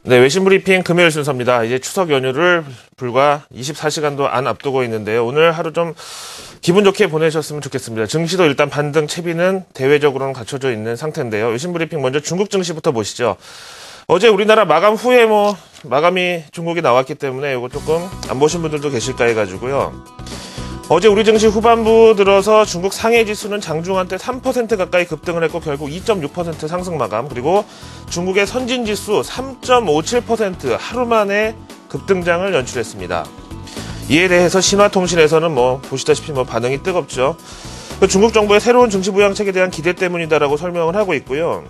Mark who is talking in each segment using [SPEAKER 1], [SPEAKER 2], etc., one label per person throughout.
[SPEAKER 1] 네, 외신 브리핑 금요일 순서입니다. 이제 추석 연휴를 불과 24시간도 안 앞두고 있는데요. 오늘 하루 좀 기분 좋게 보내셨으면 좋겠습니다. 증시도 일단 반등 채비는 대외적으로는 갖춰져 있는 상태인데요. 외신 브리핑 먼저 중국 증시부터 보시죠. 어제 우리나라 마감 후에 마감이 중국이 나왔기 때문에 이거 조금 안 보신 분들도 계실까 해가지고요. 어제 우리 증시 후반부 들어서 중국 상해 지수는 장중한 때 3% 가까이 급등을 했고 결국 2.6% 상승 마감, 그리고 중국의 선진 지수 3.57% 하루 만에 급등장을 연출했습니다. 이에 대해서 신화통신에서는 보시다시피 반응이 뜨겁죠. 중국 정부의 새로운 증시 부양책에 대한 기대 때문이다라고 설명을 하고 있고요.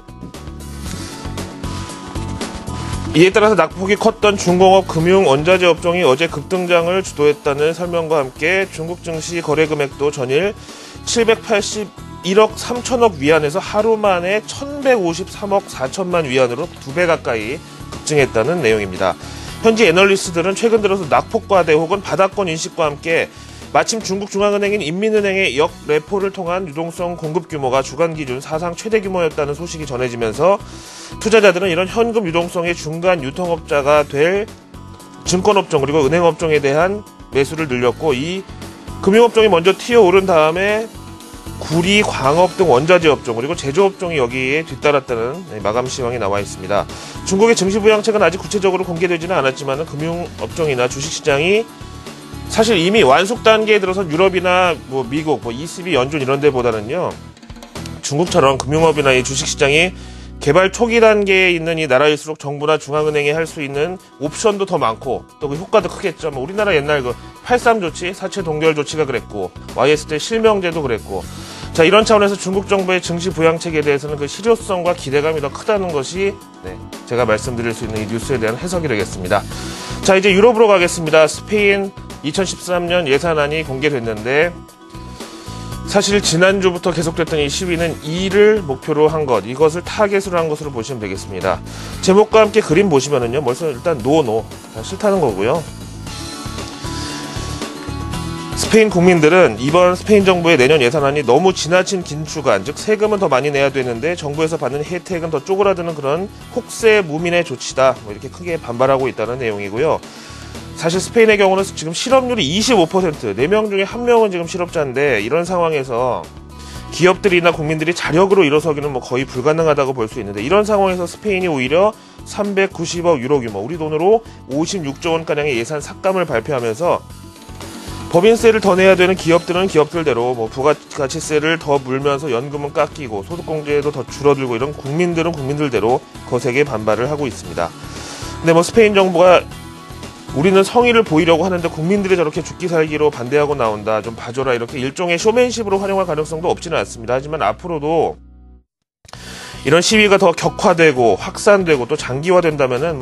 [SPEAKER 1] 이에 따라서 낙폭이 컸던 중공업, 금융, 원자재 업종이 어제 급등장을 주도했다는 설명과 함께 중국 증시 거래 금액도 전일 781억 3천억 위안에서 하루 만에 1153억 4천만 위안으로 2배 가까이 급증했다는 내용입니다. 현지 애널리스트들은 최근 들어서 낙폭 과대 혹은 바닥권 인식과 함께 마침 중국 중앙은행인 인민은행의 역레포를 통한 유동성 공급 규모가 주간 기준 사상 최대 규모였다는 소식이 전해지면서 투자자들은 이런 현금 유동성의 중간 유통업자가 될 증권업종 그리고 은행업종에 대한 매수를 늘렸고, 이 금융업종이 먼저 튀어오른 다음에 구리, 광업 등 원자재 업종 그리고 제조업종이 여기에 뒤따랐다는 마감 시황이 나와 있습니다. 중국의 증시 부양책은 아직 구체적으로 공개되지는 않았지만 금융업종이나 주식시장이 사실 이미 완숙 단계에 들어서 유럽이나 미국, ECB, 연준 이런 데보다는요, 중국처럼 금융업이나 이 주식시장이 개발 초기 단계에 있는 이 나라일수록 정부나 중앙은행이 할 수 있는 옵션도 더 많고 또 그 효과도 크겠죠. 우리나라 옛날 8.3 조치, 사채 동결 조치가 그랬고, YS 때 실명제도 그랬고, 자, 이런 차원에서 중국 정부의 증시 부양책에 대해서는 그 실효성과 기대감이 더 크다는 것이 제가 말씀드릴 수 있는 이 뉴스에 대한 해석이 되겠습니다. 자, 이제 유럽으로 가겠습니다. 스페인 2013년 예산안이 공개됐는데, 사실 지난주부터 계속됐던 이 시위는 이를 목표로 한 것, 이것을 타겟으로 한 것으로 보시면 되겠습니다. 제목과 함께 그림 보시면은요, 벌써 일단 노 싫다는 거고요. 스페인 국민들은 이번 스페인 정부의 내년 예산안이 너무 지나친 긴축안, 즉 세금은 더 많이 내야 되는데 정부에서 받는 혜택은 더 쪼그라드는 그런 혹세 무민의 조치다, 이렇게 크게 반발하고 있다는 내용이고요. 사실 스페인의 경우는 지금 실업률이 25%, 4명 중에 1명은 지금 실업자인데, 이런 상황에서 기업들이나 국민들이 자력으로 일어서기는 거의 불가능하다고 볼 수 있는데, 이런 상황에서 스페인이 오히려 390억 유로 규모, 우리 돈으로 56조 원가량의 예산 삭감을 발표하면서 법인세를 더 내야 되는 기업들은 기업들대로 부가가치세를 더 물면서 연금은 깎이고 소득공제도 더 줄어들고, 이런 국민들은 국민들대로 거세게 반발을 하고 있습니다. 근데 스페인 정부가 우리는 성의를 보이려고 하는데 국민들이 저렇게 죽기 살기로 반대하고 나온다, 좀 봐줘라, 이렇게 일종의 쇼맨십으로 활용할 가능성도 없지는 않습니다. 하지만 앞으로도 이런 시위가 더 격화되고 확산되고 또 장기화된다면은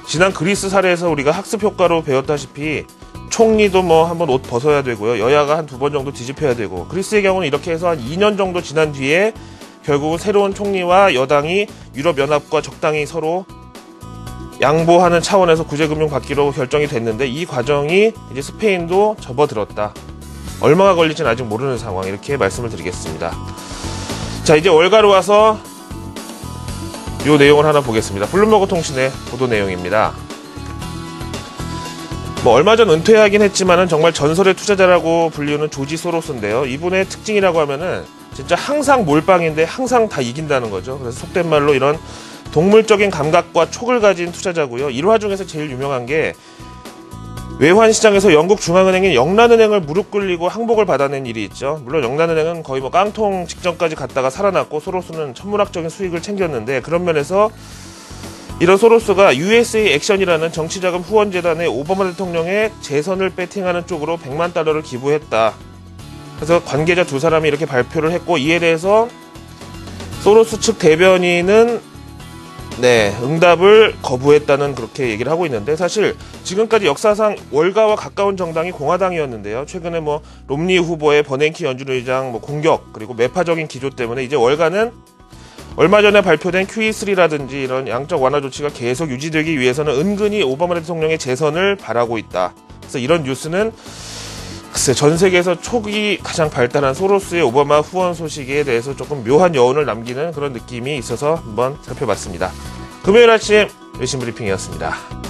[SPEAKER 1] 지난 그리스 사례에서 우리가 학습 효과로 배웠다시피 총리도 한번 옷 벗어야 되고요, 여야가 한 2번 정도 뒤집혀야 되고, 그리스의 경우는 이렇게 해서 한 2년 정도 지난 뒤에 결국은 새로운 총리와 여당이 유럽연합과 적당히 서로 양보하는 차원에서 구제금융 받기로 결정이 됐는데, 이 과정이 이제 스페인도 접어들었다. 얼마가 걸릴지는 아직 모르는 상황, 이렇게 말씀을 드리겠습니다. 자, 이제 월가로 와서 요 내용을 하나 보겠습니다. 블룸버그 통신의 보도 내용입니다. 얼마 전 은퇴하긴 했지만은 정말 전설의 투자자라고 불리우는 조지 소로스인데요. 이분의 특징이라고 하면은 진짜 항상 몰빵인데 항상 다 이긴다는 거죠. 그래서 속된 말로 이런 동물적인 감각과 촉을 가진 투자자고요. 일화 중에서 제일 유명한 게 외환시장에서 영국 중앙은행인 영란은행을 무릎 꿇리고 항복을 받아낸 일이 있죠. 물론 영란은행은 거의 깡통 직전까지 갔다가 살아났고, 소로스는 천문학적인 수익을 챙겼는데, 그런 면에서 이런 소로스가 USA 액션이라는 정치자금 후원재단에 오바마 대통령의 재선을 배팅하는 쪽으로 100만 달러를 기부했다. 그래서 관계자 2사람이 이렇게 발표를 했고, 이에 대해서 소로스 측 대변인은 응답을 거부했다는 그렇게 얘기를 하고 있는데, 사실 지금까지 역사상 월가와 가까운 정당이 공화당이었는데요. 최근에 롬니 후보의 버냉키 연준 의장 공격, 그리고 매파적인 기조 때문에 이제 월가는 얼마 전에 발표된 QE3라든지 이런 양적 완화 조치가 계속 유지되기 위해서는 은근히 오바마 대통령의 재선을 바라고 있다. 그래서 이런 뉴스는 글쎄, 전 세계에서 촉이 가장 발달한 소로스의 오바마 후원 소식에 대해서 조금 묘한 여운을 남기는 그런 느낌이 있어서 한번 살펴봤습니다. 금요일 아침 외신 브리핑이었습니다.